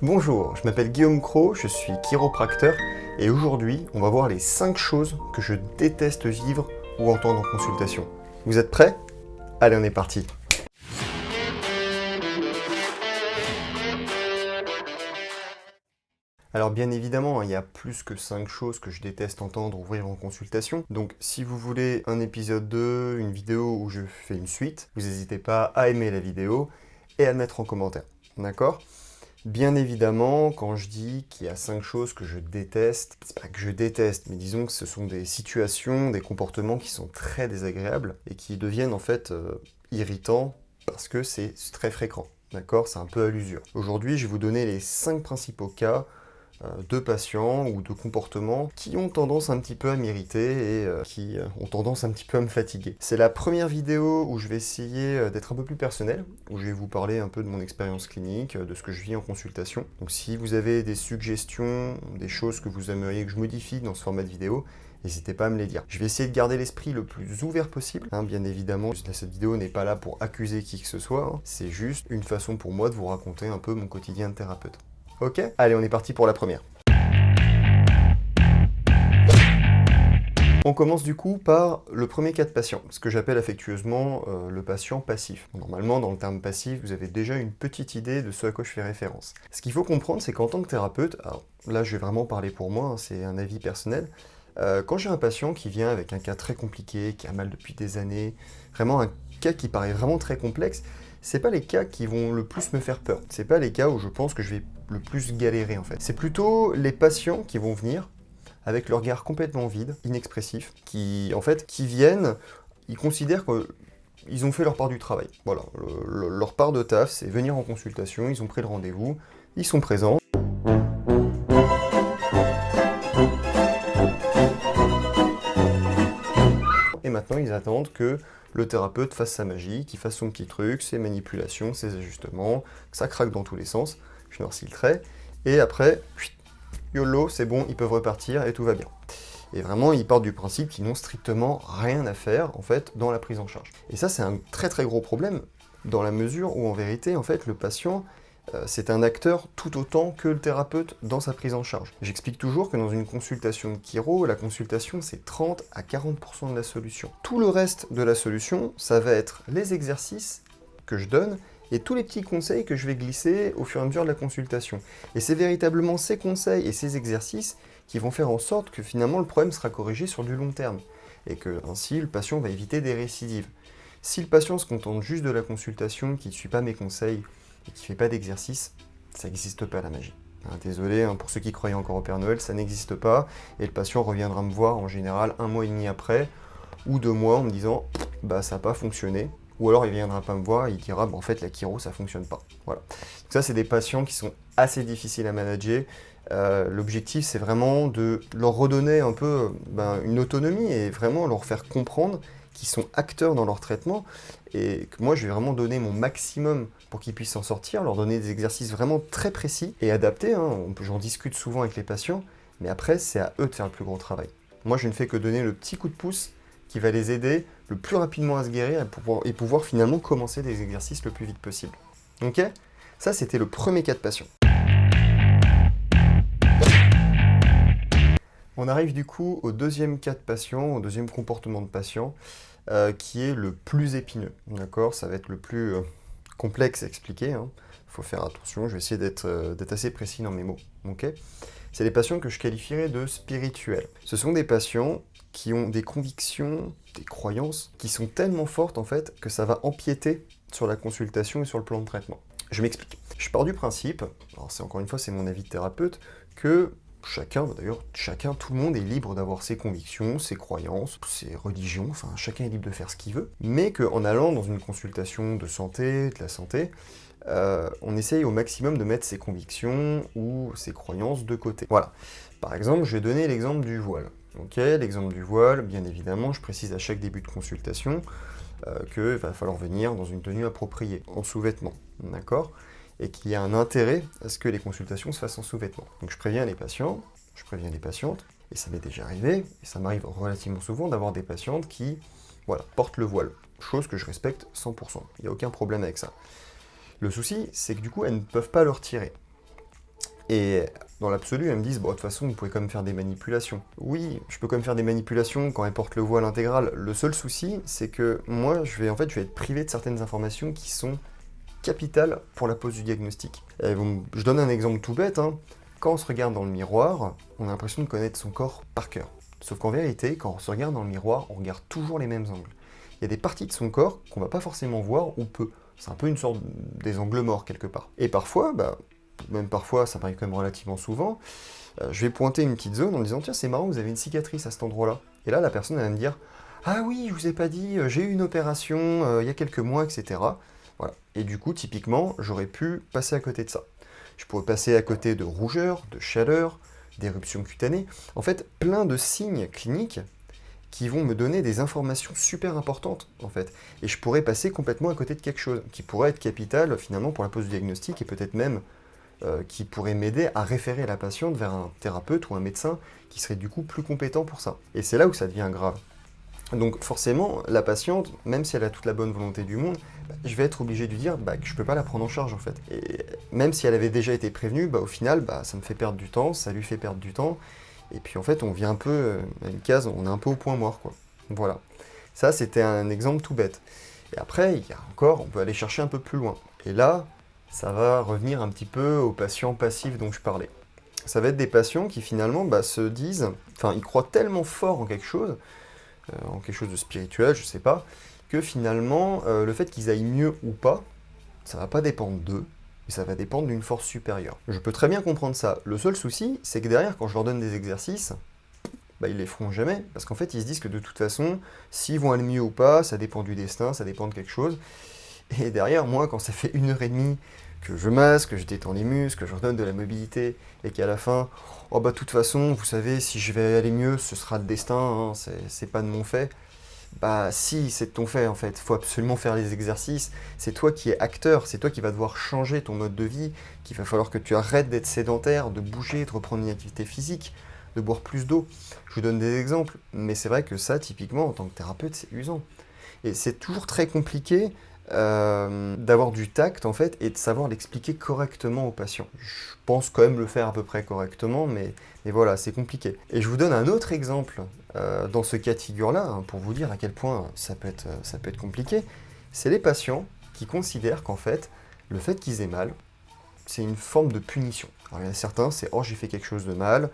Bonjour, je m'appelle Guillaume Cros, je suis chiropracteur et aujourd'hui on va voir les 5 choses que je déteste vivre ou entendre en consultation. Vous êtes prêts? Allez, on est parti. Alors bien évidemment, il y a plus que 5 choses que je déteste entendre ou ouvrir en consultation. Donc si vous voulez un épisode 2, une vidéo où je fais une suite, vous n'hésitez pas à aimer la vidéo et à le mettre en commentaire. D'accord? Bien évidemment, quand je dis qu'il y a 5 choses que je déteste, c'est pas que je déteste, mais disons que ce sont des situations, des comportements qui sont très désagréables et qui deviennent en fait irritants parce que c'est très fréquent. D'accord? C'est un peu à l'usure. Aujourd'hui, je vais vous donner les 5 principaux cas de patients ou de comportements qui ont tendance un petit peu à m'irriter et qui ont tendance un petit peu à me fatiguer. C'est la première vidéo où je vais essayer d'être un peu plus personnel, où je vais vous parler un peu de mon expérience clinique, de ce que je vis en consultation. Donc si vous avez des suggestions, des choses que vous aimeriez que je modifie dans ce format de vidéo, n'hésitez pas à me les dire. Je vais essayer de garder l'esprit le plus ouvert possible, bien évidemment. Cette vidéo n'est pas là pour accuser qui que ce soit, c'est juste une façon pour moi de vous raconter un peu mon quotidien de thérapeute. Ok? Allez, on est parti pour la première. On commence du coup par le premier cas de patient, ce que j'appelle affectueusement le patient passif. Normalement, dans le terme passif, vous avez déjà une petite idée de ce à quoi je fais référence. Ce qu'il faut comprendre, c'est qu'en tant que thérapeute, alors là je vais vraiment parler pour moi, c'est un avis personnel, quand j'ai un patient qui vient avec un cas très compliqué, qui a mal depuis des années, vraiment un cas qui paraît vraiment très complexe, c'est pas les cas qui vont le plus me faire peur. C'est pas les cas où je pense que je vais le plus galérer en fait. C'est plutôt les patients qui vont venir avec leur regard complètement vide, inexpressif, qui viennent, ils considèrent qu'ils ont fait leur part du travail. Voilà, leur part de taf, c'est venir en consultation, ils ont pris le rendez-vous, ils sont présents. Et maintenant, ils attendent que le thérapeute fasse sa magie, qu'il fasse son petit truc, ses manipulations, ses ajustements, que ça craque dans tous les sens, je noircis le trait, et après, YOLO, c'est bon, ils peuvent repartir et tout va bien. Et vraiment, ils partent du principe qu'ils n'ont strictement rien à faire, en fait, dans la prise en charge. Et ça, c'est un très très gros problème, dans la mesure où, en vérité, en fait, le patient, c'est un acteur tout autant que le thérapeute dans sa prise en charge. J'explique toujours que dans une consultation de chiro, la consultation, c'est 30 à 40% de la solution. Tout le reste de la solution, ça va être les exercices que je donne, et tous les petits conseils que je vais glisser au fur et à mesure de la consultation. Et c'est véritablement ces conseils et ces exercices qui vont faire en sorte que finalement le problème sera corrigé sur du long terme, et que ainsi le patient va éviter des récidives. Si le patient se contente juste de la consultation, qui ne suit pas mes conseils, et qui ne fait pas d'exercice, ça n'existe pas la magie. Désolé pour ceux qui croyaient encore au Père Noël, ça n'existe pas, et le patient reviendra me voir en général 1 mois et demi après, ou 2 mois en me disant « bah ça n'a pas fonctionné ». Ou alors il ne viendra pas me voir et il dira en fait la chiro ça fonctionne pas. Voilà. Donc ça c'est des patients qui sont assez difficiles à manager. L'objectif c'est vraiment de leur redonner un peu une autonomie et vraiment leur faire comprendre qu'ils sont acteurs dans leur traitement et que moi je vais vraiment donner mon maximum pour qu'ils puissent s'en sortir, leur donner des exercices vraiment très précis et adaptés. J'en discute souvent avec les patients, mais après c'est à eux de faire le plus gros travail. Moi je ne fais que donner le petit coup de pouce qui va les aider le plus rapidement à se guérir et pouvoir finalement commencer des exercices le plus vite possible. Ok? Ça, c'était le premier cas de patient. On arrive du coup au deuxième cas de patient, au deuxième comportement de patient, qui est le plus épineux. D'accord? Ça va être le plus complexe à expliquer. Faut faire attention, je vais essayer d'être assez précis dans mes mots. Ok? C'est des patients que je qualifierais de spirituels. Ce sont des patients qui ont des convictions, des croyances, qui sont tellement fortes en fait que ça va empiéter sur la consultation et sur le plan de traitement. Je m'explique. Je pars du principe, alors encore une fois c'est mon avis de thérapeute, que chacun, tout le monde est libre d'avoir ses convictions, ses croyances, ses religions, enfin chacun est libre de faire ce qu'il veut, mais qu'en allant dans une consultation de santé, de la santé, on essaye au maximum de mettre ses convictions ou ses croyances de côté. Voilà. Par exemple, je vais donner l'exemple du voile. Ok, l'exemple du voile, bien évidemment, je précise à chaque début de consultation qu'il va falloir venir dans une tenue appropriée, en sous-vêtements, d'accord? Et qu'il y a un intérêt à ce que les consultations se fassent en sous-vêtements. Donc je préviens les patients, je préviens les patientes, et ça m'est déjà arrivé, et ça m'arrive relativement souvent d'avoir des patientes qui, portent le voile, chose que je respecte 100%, il n'y a aucun problème avec ça. Le souci, c'est que du coup, elles ne peuvent pas le retirer. Et dans l'absolu, elles me disent, bon, de toute façon, vous pouvez quand même faire des manipulations. Oui, je peux quand même faire des manipulations quand elles portent le voile intégral. Le seul souci, c'est que moi, je vais être privé de certaines informations qui sont capitales pour la pose du diagnostic. Je donne un exemple tout bête, hein. Quand on se regarde dans le miroir, on a l'impression de connaître son corps par cœur. Sauf qu'en vérité, quand on se regarde dans le miroir, on regarde toujours les mêmes angles. Il y a des parties de son corps qu'on va pas forcément voir ou peu. C'est un peu une sorte des angles morts quelque part. Et parfois, même parfois, ça m'arrive quand même relativement souvent, je vais pointer une petite zone en disant tiens c'est marrant, vous avez une cicatrice à cet endroit-là. Et là la personne elle va me dire ah oui, je vous ai pas dit, j'ai eu une opération il y a quelques mois, etc. Voilà. Et du coup, typiquement, j'aurais pu passer à côté de ça. Je pourrais passer à côté de rougeur, de chaleur, d'éruption cutanée. En fait, plein de signes cliniques qui vont me donner des informations super importantes, en fait. Et je pourrais passer complètement à côté de quelque chose qui pourrait être capital, finalement, pour la pose du diagnostic et peut-être même qui pourrait m'aider à référer la patiente vers un thérapeute ou un médecin qui serait du coup plus compétent pour ça. Et c'est là où ça devient grave. Donc forcément, la patiente, même si elle a toute la bonne volonté du monde, je vais être obligé de lui dire que je peux pas la prendre en charge en fait. Et même si elle avait déjà été prévenue, au final, ça me fait perdre du temps, ça lui fait perdre du temps. Et puis en fait, on vient un peu à une case, on est un peu au point mort, quoi. Voilà. Ça, c'était un exemple tout bête. Et après, il y a encore, on peut aller chercher un peu plus loin. Et là, ça va revenir un petit peu aux patients passifs dont je parlais. Ça va être des patients qui finalement se disent, enfin, ils croient tellement fort en quelque chose de spirituel, je sais pas, que finalement, le fait qu'ils aillent mieux ou pas, ça va pas dépendre d'eux, mais ça va dépendre d'une force supérieure. Je peux très bien comprendre ça. Le seul souci, c'est que derrière, quand je leur donne des exercices, ils les feront jamais, parce qu'en fait, ils se disent que de toute façon, s'ils vont aller mieux ou pas, ça dépend du destin, ça dépend de quelque chose. Et derrière, moi, quand ça fait 1 heure et demie que je masse, que je détends les muscles, que je redonne de la mobilité, et qu'à la fin, de toute façon, vous savez, si je vais aller mieux, ce sera le destin, hein, c'est pas de mon fait. Si, c'est de ton fait en fait, il faut absolument faire les exercices, c'est toi qui es acteur, c'est toi qui vas devoir changer ton mode de vie, qu'il va falloir que tu arrêtes d'être sédentaire, de bouger, de reprendre une activité physique, de boire plus d'eau. Je vous donne des exemples, mais c'est vrai que ça, typiquement, en tant que thérapeute, c'est usant. Et c'est toujours très compliqué d'avoir du tact en fait et de savoir l'expliquer correctement aux patients. Je pense quand même le faire à peu près correctement, mais voilà, c'est compliqué. Et je vous donne un autre exemple dans ce cas de figure-là, hein, pour vous dire à quel point ça peut être compliqué. C'est les patients qui considèrent qu'en fait, le fait qu'ils aient mal, c'est une forme de punition. Alors il y en a certains, c'est « oh j'ai fait quelque chose de mal,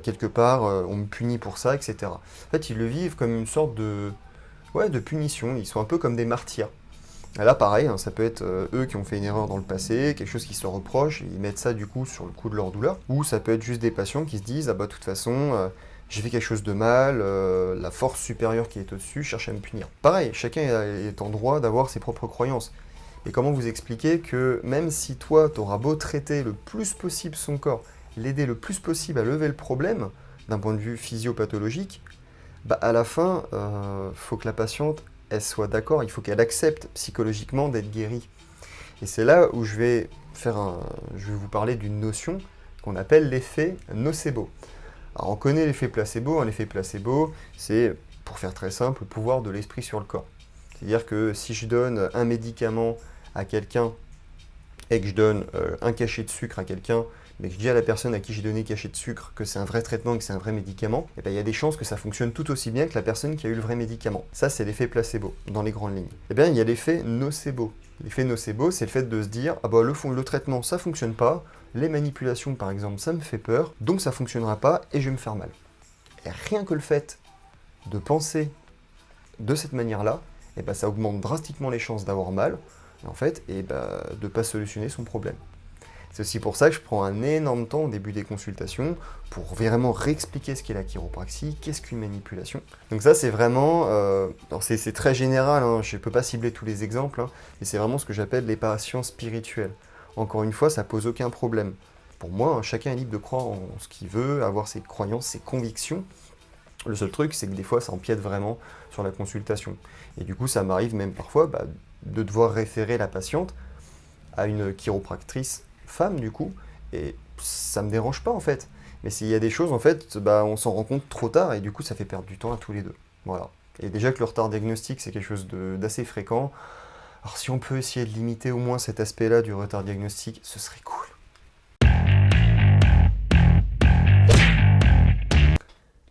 quelque part on me punit pour ça, etc. » En fait, ils le vivent comme une sorte de punition, ils sont un peu comme des martyrs. Et là, pareil, hein, ça peut être eux qui ont fait une erreur dans le passé, quelque chose qui se reproche, ils mettent ça du coup sur le coup de leur douleur. Ou ça peut être juste des patients qui se disent de toute façon, j'ai fait quelque chose de mal, la force supérieure qui est au-dessus cherche à me punir. Pareil, chacun est en droit d'avoir ses propres croyances. Et comment vous expliquer que même si toi, t'auras beau traiter le plus possible son corps, l'aider le plus possible à lever le problème, d'un point de vue physiopathologique, à la fin, faut que la patiente elle soit d'accord, il faut qu'elle accepte psychologiquement d'être guérie. Et c'est là où je vais vous parler d'une notion qu'on appelle l'effet nocebo. Alors on connaît l'effet placebo, hein, l'effet placebo, c'est, pour faire très simple, le pouvoir de l'esprit sur le corps. C'est-à-dire que si je donne un médicament à quelqu'un et que je donne un cachet de sucre à quelqu'un, mais que je dis à la personne à qui j'ai donné cachet de sucre que c'est un vrai traitement, que c'est un vrai médicament, il y a des chances que ça fonctionne tout aussi bien que la personne qui a eu le vrai médicament. Ça, c'est l'effet placebo, dans les grandes lignes. Il y a l'effet nocebo. L'effet nocebo, c'est le fait de se dire, le traitement, ça fonctionne pas, les manipulations, par exemple, ça me fait peur, donc ça fonctionnera pas et je vais me faire mal. Et rien que le fait de penser de cette manière-là, ça augmente drastiquement les chances d'avoir mal, en fait, et de ne pas solutionner son problème. C'est aussi pour ça que je prends un énorme temps au début des consultations pour vraiment réexpliquer ce qu'est la chiropraxie, qu'est-ce qu'une manipulation. Donc ça c'est vraiment, c'est très général, hein, je ne peux pas cibler tous les exemples, hein, mais c'est vraiment ce que j'appelle les patients spirituels. Encore une fois, ça pose aucun problème. Pour moi, chacun est libre de croire en ce qu'il veut, avoir ses croyances, ses convictions. Le seul truc, c'est que des fois, ça empiète vraiment sur la consultation. Et du coup, ça m'arrive même parfois de devoir référer la patiente à une chiropractrice femme du coup, et ça me dérange pas en fait. Mais s'il y a des choses en fait, on s'en rend compte trop tard et du coup ça fait perdre du temps à tous les deux. Voilà. Et déjà que le retard diagnostique c'est quelque chose d'assez fréquent, alors si on peut essayer de limiter au moins cet aspect-là du retard diagnostique, ce serait cool.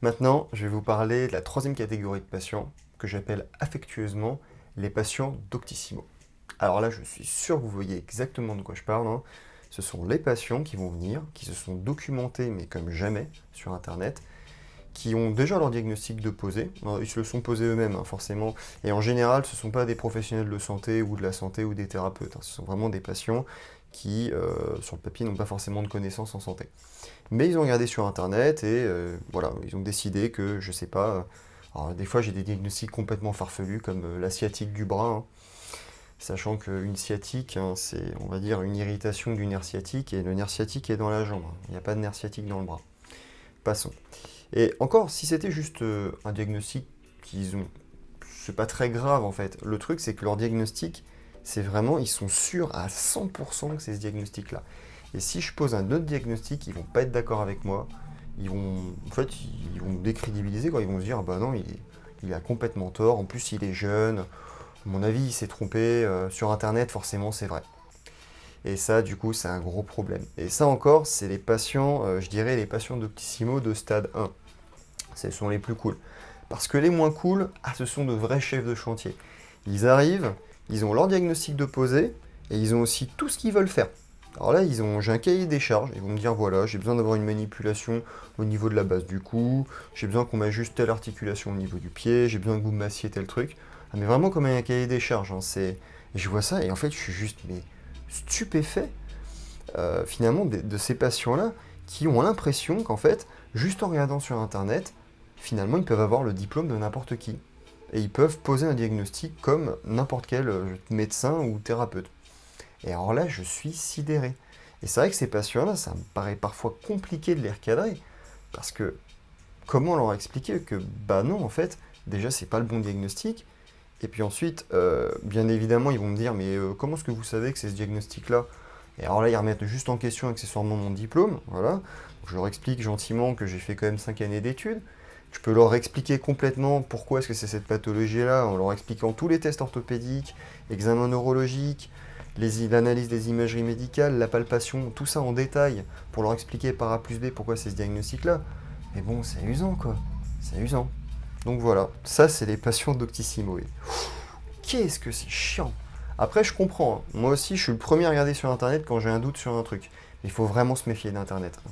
Maintenant, je vais vous parler de la troisième catégorie de patients, que j'appelle affectueusement les patients Doctissimo. Alors là, je suis sûr que vous voyez exactement de quoi je parle, hein. Ce sont les patients qui vont venir, qui se sont documentés, mais comme jamais, sur Internet, qui ont déjà leur diagnostic de posé. Alors, ils se le sont posés eux-mêmes, hein, forcément. Et en général, ce ne sont pas des professionnels de santé ou de la santé ou des thérapeutes, hein. Ce sont vraiment des patients qui, sur le papier, n'ont pas forcément de connaissances en santé. Mais ils ont regardé sur Internet et voilà, ils ont décidé que, je sais pas, alors des fois j'ai des diagnostics complètement farfelus comme la sciatique du bras, hein, sachant qu'une sciatique, hein, c'est, on va dire, une irritation du nerf sciatique et le nerf sciatique est dans la jambe, hein. Il n'y a pas de nerf sciatique dans le bras. Passons. Et encore, si c'était juste un diagnostic qu'ils ont, c'est pas très grave en fait. Le truc, c'est que leur diagnostic, c'est vraiment, ils sont sûrs à 100% que c'est ce diagnostic-là. Et si je pose un autre diagnostic, ils vont pas être d'accord avec moi. Ils vont, en fait, ils vont me décrédibiliser, quoi. Ils vont se dire, ah bah non, il a complètement tort. En plus, il est jeune. À mon avis, il s'est trompé. Sur Internet, forcément, c'est vrai. Et ça, du coup, c'est un gros problème. Et ça encore, c'est les patients, je dirais, les patients Doctissimo de stade 1. Ce sont les plus cool. Parce que les moins cool, ce sont de vrais chefs de chantier. Ils arrivent, ils ont leur diagnostic de posé, et ils ont aussi tout ce qu'ils veulent faire. Alors là, j'ai un cahier des charges, ils vont me dire, voilà, j'ai besoin d'avoir une manipulation au niveau de la base du cou, j'ai besoin qu'on m'ajuste telle articulation au niveau du pied, j'ai besoin que vous massiez tel truc. Ah, mais vraiment comme un cahier des charges, hein, et je vois ça, et en fait, je suis juste mais, stupéfait, finalement, de ces patients-là, qui ont l'impression qu'en fait, juste en regardant sur Internet, finalement, ils peuvent avoir le diplôme de n'importe qui. Et ils peuvent poser un diagnostic comme n'importe quel médecin ou thérapeute. Et alors là, je suis sidéré. Et c'est vrai que ces patients-là, ça me paraît parfois compliqué de les recadrer. Parce que comment leur expliquer que, bah non, en fait, déjà, c'est pas le bon diagnostic. Et puis ensuite, bien évidemment, ils vont me dire, mais comment est-ce que vous savez que c'est ce diagnostic-là? Et alors là, ils remettent juste en question accessoirement mon diplôme, voilà. Je leur explique gentiment que j'ai fait quand même 5 années d'études. Je peux leur expliquer complètement pourquoi est-ce que c'est cette pathologie-là, en leur expliquant tous les tests orthopédiques, examens neurologiques, l'analyse des imageries médicales, la palpation, tout ça en détail, pour leur expliquer par A plus B pourquoi c'est ce diagnostic-là. Mais bon, c'est usant, quoi. C'est usant. Donc voilà, ça c'est les patients Doctissimo. Et qu'est-ce que c'est chiant! Après, je comprends, hein. Moi aussi, je suis le premier à regarder sur Internet quand j'ai un doute sur un truc. Mais il faut vraiment se méfier d'Internet, hein.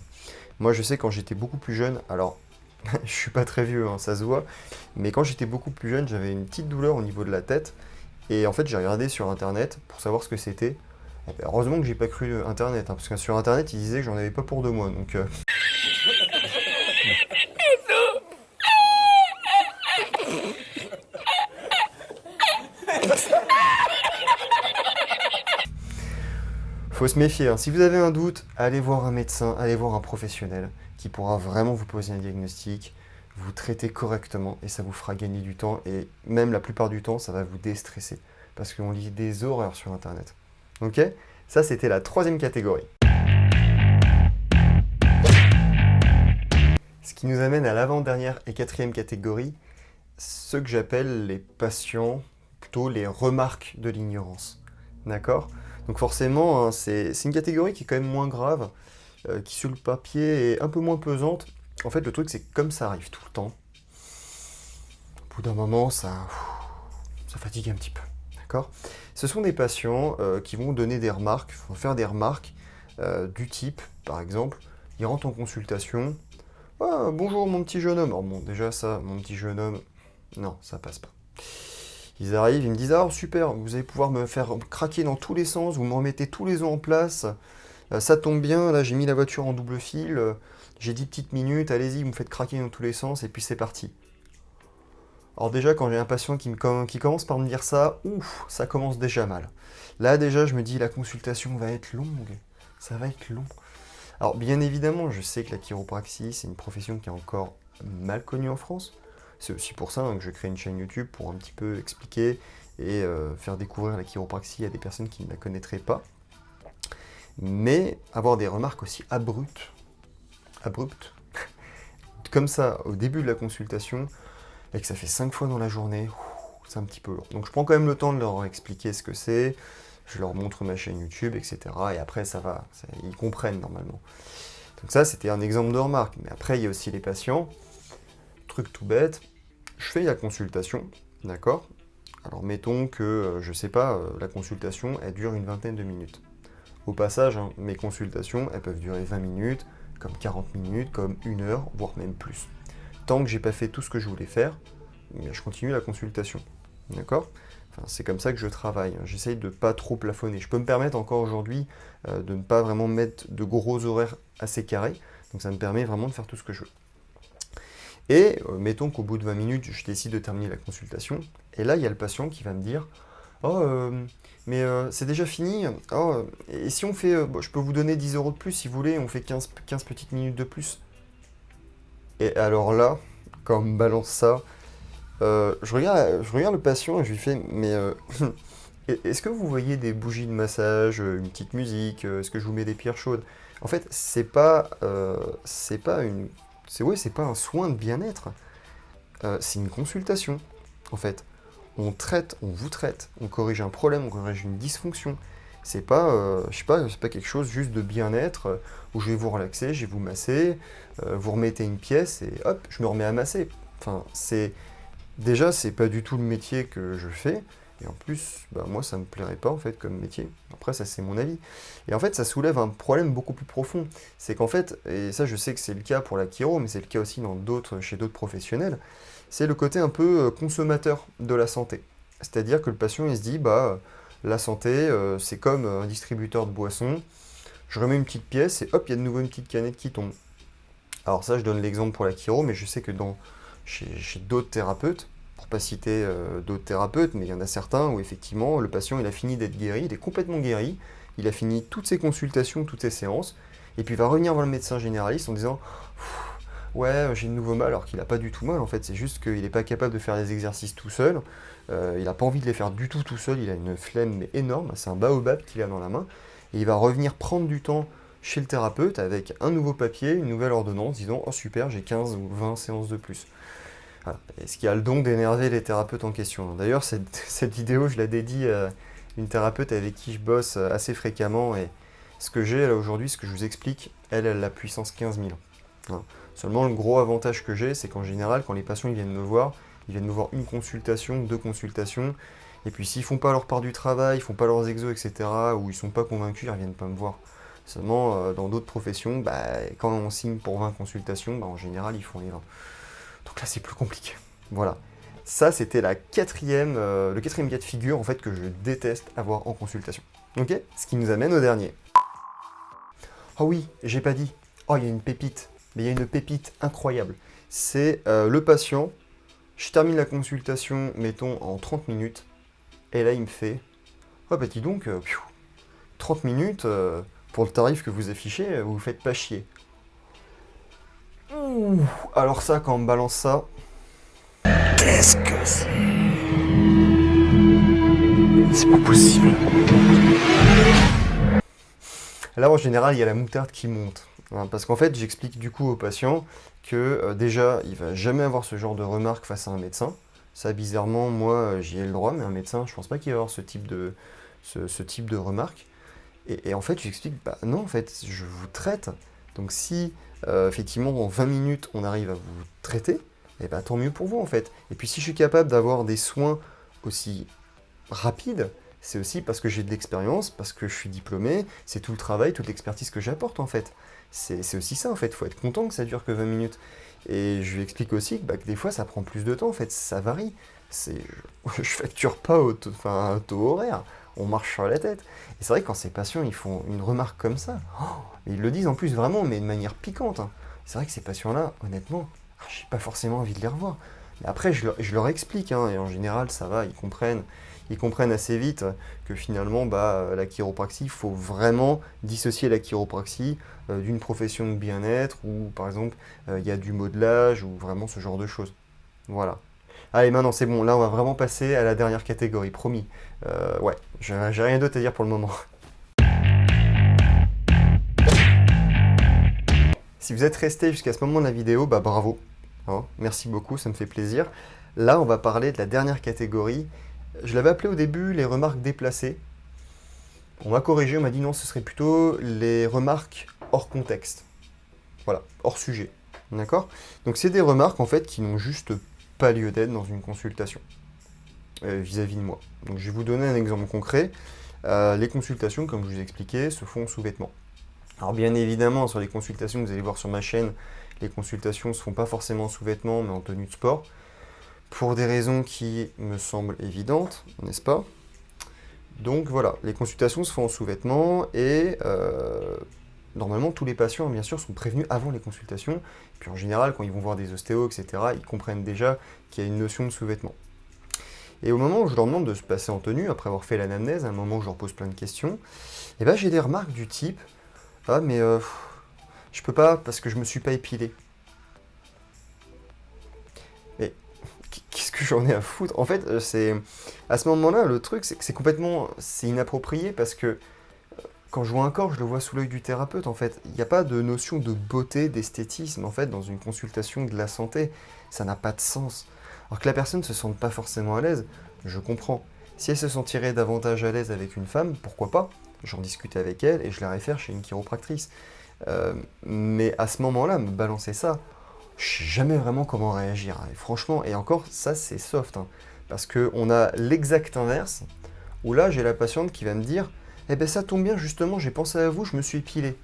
Moi, je sais quand j'étais beaucoup plus jeune, alors je suis pas très vieux, hein, ça se voit, mais quand j'étais beaucoup plus jeune, j'avais une petite douleur au niveau de la tête. Et en fait, j'ai regardé sur Internet pour savoir ce que c'était. Et ben, heureusement que j'ai pas cru Internet, hein, parce que sur Internet, ils disaient que j'en avais pas pour 2 mois. Donc, faut se méfier, hein. Si vous avez un doute, allez voir un médecin, allez voir un professionnel qui pourra vraiment vous poser un diagnostic, vous traiter correctement et ça vous fera gagner du temps. Et même la plupart du temps, ça va vous déstresser parce qu'on lit des horreurs sur Internet. Ok? Ça, c'était la troisième catégorie. Ce qui nous amène à l'avant-dernière et quatrième catégorie, ceux que j'appelle les patients, plutôt les remarques de l'ignorance. D'accord? Donc forcément, hein, c'est une catégorie qui est quand même moins grave, qui sur le papier est un peu moins pesante. En fait, le truc, c'est que comme ça arrive tout le temps, au bout d'un moment, ça fatigue un petit peu. D'accord? Ce sont des patients qui vont donner des remarques, vont faire des remarques du type, par exemple, ils rentrent en consultation. Ah, bonjour mon petit jeune homme. Alors bon, déjà ça, mon petit jeune homme, non, ça passe pas. Ils arrivent, ils me disent, ah super, vous allez pouvoir me faire craquer dans tous les sens, vous me remettez tous les os en place, ça tombe bien, là j'ai mis la voiture en double fil, j'ai 10 petites minutes, allez-y, vous me faites craquer dans tous les sens, et puis c'est parti. Alors déjà, quand j'ai un patient qui commence par me dire ça, ouf, ça commence déjà mal. Là déjà, je me dis, la consultation va être longue, ça va être long. Alors bien évidemment, je sais que la chiropraxie, c'est une profession qui est encore mal connue en France. C'est aussi pour ça, hein, que je crée une chaîne YouTube pour un petit peu expliquer et faire découvrir la chiropraxie à des personnes qui ne la connaîtraient pas. Mais avoir des remarques aussi abruptes, comme ça au début de la consultation, et que ça fait 5 fois dans la journée, c'est un petit peu lourd. Donc je prends quand même le temps de leur expliquer ce que c'est, je leur montre ma chaîne YouTube, etc. Et après ça va, ils comprennent normalement. Donc ça c'était un exemple de remarque. Mais après il y a aussi les patients truc tout bête, je fais la consultation, d'accord? Alors mettons que, je sais pas, la consultation, elle dure une vingtaine de minutes. Au passage, hein, mes consultations, elles peuvent durer 20 minutes, comme 40 minutes, comme 1 heure, voire même plus. Tant que j'ai pas fait tout ce que je voulais faire, je continue la consultation. D'accord? Enfin, c'est comme ça que je travaille. J'essaye de pas trop plafonner. Je peux me permettre encore aujourd'hui de ne pas vraiment mettre de gros horaires assez carrés. Donc ça me permet vraiment de faire tout ce que je veux. Et mettons qu'au bout de 20 minutes, je décide de terminer la consultation. Et là, il y a le patient qui va me dire Oh, mais c'est déjà fini. Oh, et si on fait. Bon, je peux vous donner 10 € de plus si vous voulez, on fait 15 petites minutes de plus. Et alors là, quand on me balance ça, je regarde le patient et je lui fais Mais est-ce que vous voyez des bougies de massage, une petite musique, est-ce que je vous mets des pierres chaudes? En fait, c'est pas une. C'est pas un soin de bien-être, c'est une consultation, en fait. On vous traite, on corrige un problème, on corrige une dysfonction. C'est pas, je sais pas, c'est pas quelque chose juste de bien-être où je vais vous relaxer, je vais vous masser, vous remettez une pièce et hop, je me remets à masser. Enfin, déjà, c'est pas du tout le métier que je fais. Et en plus, bah, moi, ça me plairait pas en fait comme métier. Après, ça c'est mon avis. Et en fait, ça soulève un problème beaucoup plus profond. C'est qu'en fait, et ça je sais que c'est le cas pour la chiro, mais c'est le cas aussi chez d'autres professionnels, c'est le côté un peu consommateur de la santé. C'est-à-dire que le patient, il se dit, bah, la santé, c'est comme un distributeur de boissons. Je remets une petite pièce et hop, il y a de nouveau une petite canette qui tombe. Alors ça, je donne l'exemple pour la chiro, mais je sais que chez d'autres thérapeutes, pour pas citer d'autres thérapeutes, mais il y en a certains où effectivement le patient il a fini d'être guéri, il est complètement guéri, il a fini toutes ses consultations, toutes ses séances, et puis il va revenir voir le médecin généraliste en disant ouais j'ai de nouveau mal alors qu'il n'a pas du tout mal en fait, c'est juste qu'il n'est pas capable de faire les exercices tout seul, il n'a pas envie de les faire du tout seul, il a une flemme mais énorme, c'est un baobab qu'il a dans la main, et il va revenir prendre du temps chez le thérapeute avec un nouveau papier, une nouvelle ordonnance disant oh super j'ai 15 ou 20 séances de plus. Voilà. Et ce qui a le don d'énerver les thérapeutes en question. D'ailleurs, cette vidéo, je la dédie à une thérapeute avec qui je bosse assez fréquemment. Et ce que j'ai là aujourd'hui, ce que je vous explique, elle a la puissance 15 000. Voilà. Seulement, le gros avantage que j'ai, c'est qu'en général, quand les patients ils viennent me voir une consultation, 2 consultations. Et puis, s'ils font pas leur part du travail, ils font pas leurs exos, etc., ou ils sont pas convaincus, ils reviennent pas me voir. Seulement, dans d'autres professions, bah, quand on signe pour 20 consultations, bah, en général, ils font les 20. Donc là, c'est plus compliqué. Voilà. Ça, c'était le quatrième cas de figure en fait que je déteste avoir en consultation. Ok? Ce qui nous amène au dernier. Oh oui, j'ai pas dit. Oh, il y a une pépite. Mais il y a une pépite incroyable. C'est le patient. Je termine la consultation, mettons, en 30 minutes. Et là, il me fait oh, bah dis donc, 30 minutes, pour le tarif que vous affichez, vous vous faites pas chier. Ouh, alors ça, quand on me balance ça... Qu'est-ce que c'est? C'est pas possible. Là, en général, il y a la moutarde qui monte. Hein, parce qu'en fait, j'explique du coup au patient que déjà, il va jamais avoir ce genre de remarques face à un médecin. Ça, bizarrement, moi, j'y ai le droit, mais un médecin, je pense pas qu'il va avoir ce type de remarques. Et en fait, j'explique, bah non, en fait, je vous traite. Donc si, effectivement, en 20 minutes, on arrive à vous traiter, eh ben, tant mieux pour vous, en fait. Et puis si je suis capable d'avoir des soins aussi rapides, c'est aussi parce que j'ai de l'expérience, parce que je suis diplômé, c'est tout le travail, toute l'expertise que j'apporte, en fait. C'est aussi ça, en fait. Il faut être content que ça dure que 20 minutes. Et je lui explique aussi que des fois, ça prend plus de temps, en fait. Ça varie. Je facture pas un taux horaire. On marche sur la tête. Et c'est vrai que quand ces patients ils font une remarque comme ça, ils le disent en plus vraiment, mais de manière piquante. Hein. C'est vrai que ces patients-là, honnêtement, j'ai pas forcément envie de les revoir. Mais après, je leur explique, hein, et en général, ça va, ils comprennent assez vite que finalement, bah, la chiropraxie, il faut vraiment dissocier la chiropraxie d'une profession de bien-être, où par exemple, il y a du modelage, ou vraiment ce genre de choses. Voilà. Allez, maintenant c'est bon, là on va vraiment passer à la dernière catégorie, promis. Ouais, j'ai rien d'autre à dire pour le moment. Si vous êtes resté jusqu'à ce moment de la vidéo, bah bravo. Hein, merci beaucoup, ça me fait plaisir. Là, on va parler de la dernière catégorie. Je l'avais appelé au début les remarques déplacées. On m'a corrigé, on m'a dit non, ce serait plutôt les remarques hors contexte. Voilà, hors sujet. D'accord? Donc c'est des remarques en fait qui n'ont juste pas lieu d'être dans une consultation vis-à-vis de moi. Donc je vais vous donner un exemple concret. Les consultations, comme je vous ai expliqué, se font sous vêtements. Alors bien évidemment, sur les consultations que vous allez voir sur ma chaîne, les consultations ne se font pas forcément sous vêtements, mais en tenue de sport, pour des raisons qui me semblent évidentes, n'est-ce pas? Donc voilà, les consultations se font en sous-vêtements et normalement tous les patients, bien sûr, sont prévenus avant les consultations. Puis en général, quand ils vont voir des ostéos, etc., ils comprennent déjà qu'il y a une notion de sous-vêtements. Et au moment où je leur demande de se passer en tenue, après avoir fait l'anamnèse, à un moment où je leur pose plein de questions, et ben j'ai des remarques du type «Ah mais je peux pas parce que je me suis pas épilé». Mais qu'est-ce que j'en ai à foutre? En fait, c'est à ce moment-là, le truc, c'est que c'est inapproprié parce que quand je vois un corps, je le vois sous l'œil du thérapeute, en fait. Il n'y a pas de notion de beauté, d'esthétisme, en fait, dans une consultation de la santé. Ça n'a pas de sens. Alors que la personne ne se sente pas forcément à l'aise, je comprends. Si elle se sentirait davantage à l'aise avec une femme, pourquoi pas? J'en discute avec elle et je la réfère chez une chiropractrice. Mais à ce moment-là, me balancer ça, je sais jamais vraiment comment réagir. Et franchement, et encore, ça c'est soft, hein, parce qu'on a l'exact inverse, où là j'ai la patiente qui va me dire «Eh ben ça tombe bien, justement, j'ai pensé à vous, je me suis épilé».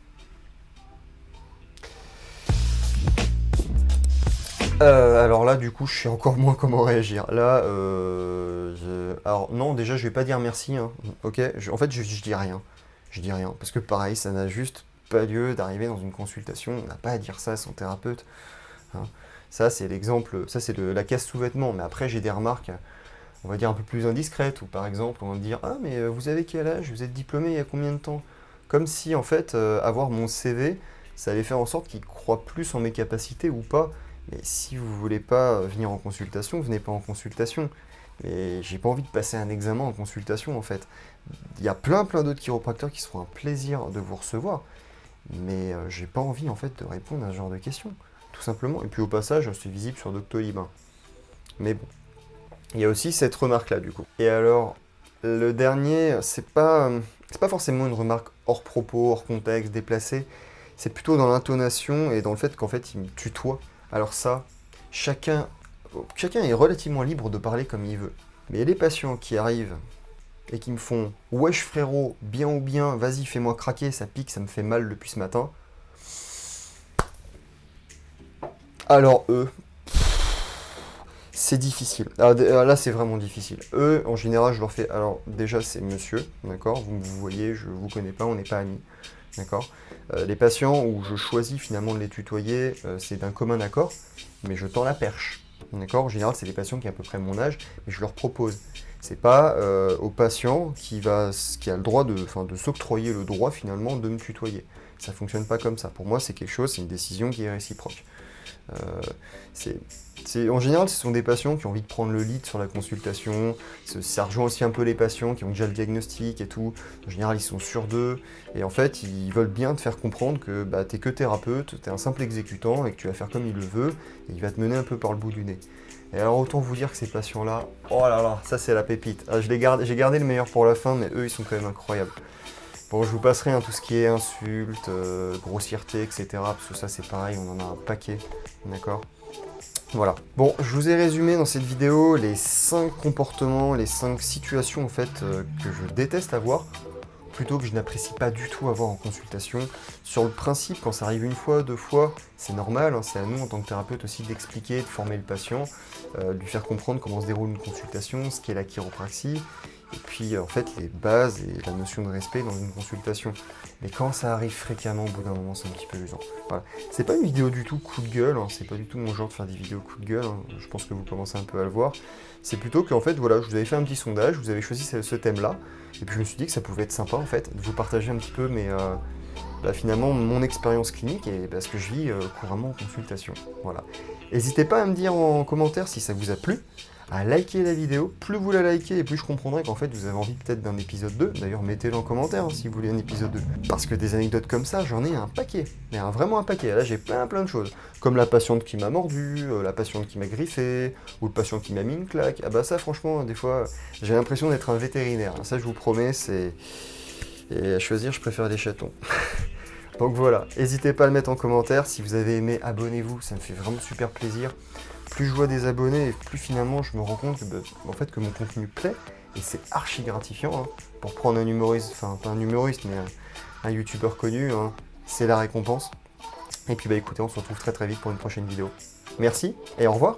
Alors là, du coup, je sais encore moins comment réagir. Là, alors non, déjà, je vais pas dire merci, hein, ok? En fait, je dis rien. Je dis rien, parce que pareil, ça n'a juste pas lieu d'arriver dans une consultation. On n'a pas à dire ça à son thérapeute, hein. Ça, c'est l'exemple, ça c'est la case sous-vêtements. Mais après, j'ai des remarques, on va dire un peu plus indiscrètes, ou par exemple, on va me dire «Ah, mais vous avez quel âge? Vous êtes diplômé il y a combien de temps?» Comme si, en fait, avoir mon CV, ça allait faire en sorte qu'il croit plus en mes capacités ou pas. Mais si vous voulez pas venir en consultation, venez pas en consultation. Mais j'ai pas envie de passer un examen en consultation, en fait. Il y a plein d'autres chiropracteurs qui se font un plaisir de vous recevoir. Mais j'ai pas envie, en fait, de répondre à ce genre de questions. Tout simplement. Et puis au passage, c'est visible sur Doctolib, hein. Mais bon. Il y a aussi cette remarque-là, du coup. Et alors, le dernier, c'est pas forcément une remarque hors propos, hors contexte, déplacée. C'est plutôt dans l'intonation et dans le fait qu'en fait, il me tutoie. Alors ça, chacun est relativement libre de parler comme il veut. Mais les patients qui arrivent et qui me font «Wesh frérot, bien ou bien, vas-y fais-moi craquer, ça pique, ça me fait mal depuis ce matin». Alors eux, c'est difficile. Là, c'est vraiment difficile. Eux, en général, je leur fais. Alors, déjà, c'est monsieur, d'accord? Vous voyez, je vous connais pas, on n'est pas amis, d'accord? Les patients où je choisis finalement de les tutoyer, c'est d'un commun accord, mais je tends la perche, d'accord? En général, c'est des patients qui ont à peu près mon âge, mais je leur propose. C'est pas au patient qui a le droit de s'octroyer le droit finalement de me tutoyer. Ça fonctionne pas comme ça. Pour moi, c'est quelque chose, c'est une décision qui est réciproque. Euh, en général, ce sont des patients qui ont envie de prendre le lead sur la consultation. Ça rejoint aussi un peu les patients qui ont déjà le diagnostic et tout. En général, ils sont sûrs d'eux. Et en fait, ils veulent bien te faire comprendre que bah, t'es que thérapeute, t'es un simple exécutant et que tu vas faire comme il le veut. Et il va te mener un peu par le bout du nez. Et alors, autant vous dire que ces patients-là, oh là là, ça c'est la pépite. Ah, j'ai gardé le meilleur pour la fin, mais eux, ils sont quand même incroyables. Bon, je vous passerai tout ce qui est insultes, grossièreté, etc. Parce que ça, c'est pareil, on en a un paquet. D'accord? Voilà. Bon, je vous ai résumé dans cette vidéo les 5 comportements, les 5 situations en fait que je déteste avoir, plutôt que je n'apprécie pas du tout avoir en consultation. Sur le principe, quand ça arrive une fois, deux fois, c'est normal, hein, c'est à nous en tant que thérapeute aussi d'expliquer, de former le patient, de lui faire comprendre comment se déroule une consultation, ce qu'est la chiropraxie, et puis en fait les bases et la notion de respect dans une consultation. Mais quand ça arrive fréquemment, au bout d'un moment, c'est un petit peu usant. Voilà. C'est pas une vidéo du tout coup de gueule, hein, c'est pas du tout mon genre de faire des vidéos coup de gueule, hein, je pense que vous commencez un peu à le voir. C'est plutôt qu'en fait, voilà, je vous avais fait un petit sondage, vous avez choisi ce thème-là, et puis je me suis dit que ça pouvait être sympa en fait, de vous partager un petit peu finalement mon expérience clinique et ce que je vis couramment en consultation. Voilà. N'hésitez pas à me dire en commentaire si ça vous a plu, à liker la vidéo. Plus vous la likez et plus je comprendrai qu'en fait vous avez envie peut-être d'un épisode 2. D'ailleurs mettez-le en commentaire hein, si vous voulez un épisode 2. Parce que des anecdotes comme ça, j'en ai un paquet. Mais vraiment un paquet. Là j'ai plein de choses. Comme la patiente qui m'a mordu, la patiente qui m'a griffé, ou le patient qui m'a mis une claque. Ah bah ça franchement, des fois, j'ai l'impression d'être un vétérinaire. Ça je vous promets, c'est... Et à choisir, je préfère les chatons. Donc voilà, n'hésitez pas à le mettre en commentaire. Si vous avez aimé, abonnez-vous, ça me fait vraiment super plaisir. Plus je vois des abonnés, et plus finalement je me rends compte que, en fait, que mon contenu plaît. Et c'est archi gratifiant, hein. Pour prendre un humoriste, enfin pas un humoriste, mais un youtubeur connu, hein, c'est la récompense. Et puis bah écoutez, on se retrouve très très vite pour une prochaine vidéo. Merci et au revoir.